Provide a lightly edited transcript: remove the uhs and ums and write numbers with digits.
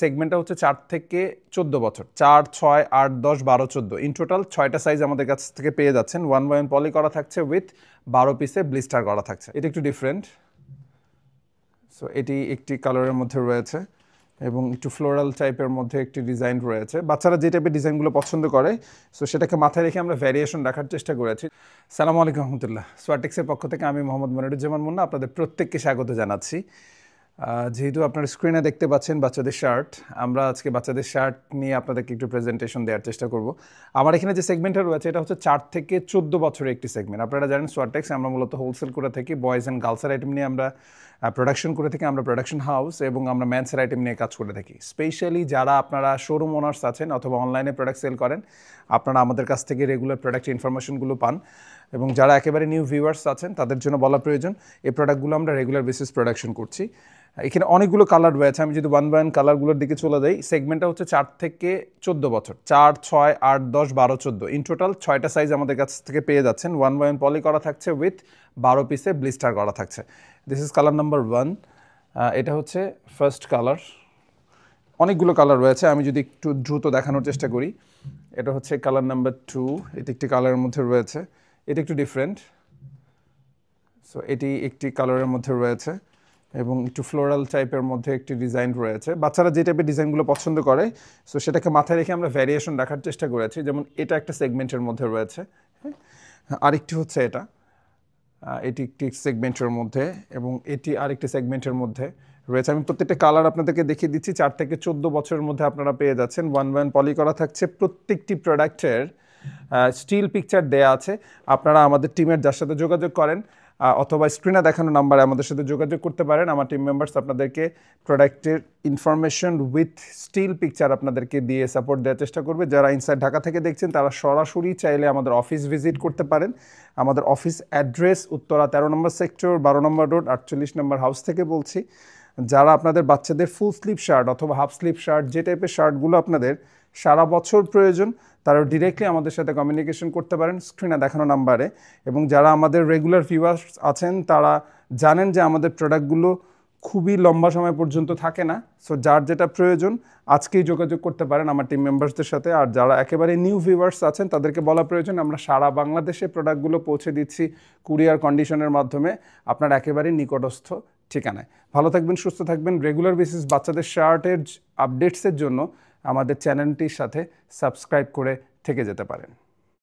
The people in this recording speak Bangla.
সেগমেন্টটা হচ্ছে 4 থেকে 14 বছর, 4, 6, 8, 10, 12, 14 ইন টোটাল 6টা সাইজ আমাদের কাছ থেকে পেয়ে যাচ্ছেন। 1/1 পলি করা থাকছে উইথ 12 পিসে ব্লিস্টার করা থাকছে। এটা একটু ডিফারেন্ট, সো এটি একটি কালারের মধ্যে রয়েছে এবং একটু ফ্লোরাল টাইপের মধ্যে একটি ডিজাইন রয়েছে। বাচ্চারা যে টাইপের ডিজাইনগুলো পছন্দ করে, সো সেটাকে মাথায় রেখে আমরা ভ্যারিয়েশন রাখার চেষ্টা করেছি। সালামু আলাইকুম রহমতুল্লাহ। সোয়াটেক্সের পক্ষ থেকে আমি মোহাম্মদ মনিরুজ্জামান মুন্না আপনাদের প্রত্যেককে স্বাগত জানাচ্ছি। যেহেতু আপনার স্ক্রিনে দেখতে পাচ্ছেন বাচ্চাদের শার্ট, আমরা আজকে বাচ্চাদের শার্ট নিয়ে আপনাদেরকে একটু প্রেজেন্টেশন দেওয়ার চেষ্টা করব। আমার এখানে যে সেগমেন্টটা রয়েছে এটা হচ্ছে 4 থেকে 14 বছরের একটি সেগমেন্ট। আপনারা জানেন সোয়াটেক্স আমরা মূলত হোলসেল করে থাকি, বয়েজ অ্যান্ড গার্লসের আইটেম নিয়ে আমরা প্রোডাকশন করে থাকি, আমরা প্রোডাকশন হাউস, এবং আমরা ম্যান্সের আইটেম নিয়ে কাজ করে থাকি। স্পেশালি যারা আপনারা শোরুম ওনার্স আছেন অথবা অনলাইনে প্রোডাক্ট সেল করেন, আপনারা আমাদের কাছ থেকে রেগুলার প্রোডাক্ট ইনফরমেশনগুলো পান, এবং যারা একেবারে নিউ ভিউয়ার্স আছেন তাদের জন্য বলা প্রয়োজন এই প্রোডাক্টগুলো আমরা রেগুলার বেসিস প্রোডাকশন করছি। এখানে অনেকগুলো কালার রয়েছে, আমি যদি 1/1 কালারগুলোর দিকে চলে যাই, সেগমেন্টটা হচ্ছে 4 থেকে 14 বছর, 4, 6, 8, 10, 12, 14 ইন টোটাল 6টা সাইজ আমাদের কাছ থেকে পেয়ে যাচ্ছেন। 1/1 পলি করা থাকছে উইথ 12 পিসে ব্লিস্টার করা থাকছে। This is colour number 1। এটা হচ্ছে ফার্স্ট কালার। অনেকগুলো কালার রয়েছে, আমি যদি একটু দ্রুত দেখানোর চেষ্টা করি। এটা হচ্ছে কালার নাম্বার 2, এটি একটি কালারের মধ্যে রয়েছে, এটা একটু ডিফারেন্ট, সো এটি একটি কালারের মধ্যে রয়েছে এবং একটু ফ্লোরাল টাইপের মধ্যে একটি ডিজাইন রয়েছে। বাচ্চারা যে টাইপের ডিজাইনগুলো পছন্দ করে, সো সেটাকে মাথায় রেখে আমরা ভ্যারিয়েশন রাখার চেষ্টা করেছি। যেমন এটা একটা সেগমেন্টের মধ্যে রয়েছে, আরেকটি হচ্ছে এটি একটি সেগমেন্টের মধ্যে, এবং এটি আরেকটি সেগমেন্টের মধ্যে রয়েছে। আমি প্রত্যেকটা কালার আপনাদেরকে দেখিয়ে দিচ্ছি। 4 থেকে 14 বছরের মধ্যে আপনারা পেয়ে যাচ্ছেন। 1/1 পলি করা থাকছে। প্রত্যেকটি প্রোডাক্টের স্টিল পিকচার দেয়া আছে। আপনারা আমাদের টিমের যার সাথে যোগাযোগ করেন অথবা স্ক্রিনে দেখানো নাম্বারে আমাদের সাথে যোগাযোগ করতে পারেন। আমার টিম মেম্বার্স আপনাদেরকে প্রোডাক্টের ইনফরমেশন উইথ স্টিল পিকচার আপনাদেরকে দিয়ে সাপোর্ট দেওয়ার চেষ্টা করবে। যারা ইনসাইড ঢাকা থেকে দেখছেন তারা সরাসরি চাইলে আমাদের অফিস ভিজিট করতে পারেন। আমাদের অফিস অ্যাড্রেস উত্তরা 13 নম্বর সেক্টর, 12 নম্বর রোড, 48 নম্বর হাউস থেকে বলছি। যারা আপনাদের বাচ্চাদের ফুল স্লিভ শার্ট অথবা হাফ স্লিভ শার্ট, যে টাইপের শার্টগুলো আপনাদের সারা বছর প্রয়োজন, তারা ডিরেক্টলি আমাদের সাথে কমিউনিকেশন করতে পারেন স্ক্রিনে দেখানো নাম্বারে। এবং যারা আমাদের রেগুলার ভিউয়ার্স আছেন তারা জানেন যে আমাদের প্রোডাক্টগুলো খুবই লম্বা সময় পর্যন্ত থাকে না, সো যার যেটা প্রয়োজন আজকেই যোগাযোগ করতে পারেন আমার টিম মেম্বার্সদের সাথে। আর যারা একেবারে নিউ ভিউয়ার্স আছেন তাদেরকে বলা প্রয়োজন আমরা সারা বাংলাদেশে প্রোডাক্টগুলো পৌঁছে দিচ্ছি কুরিয়ার কন্ডিশনের মাধ্যমে আপনার একেবারে নিকটস্থ ঠিকানায়। ভালো থাকবেন, সুস্থ থাকবেন। রেগুলার বেসিস বাচ্চাদের শার্টের আপডেটসের জন্য আমাদের চ্যানেলটির সাথে সাবস্ক্রাইব করে থেকে যেতে পারেন।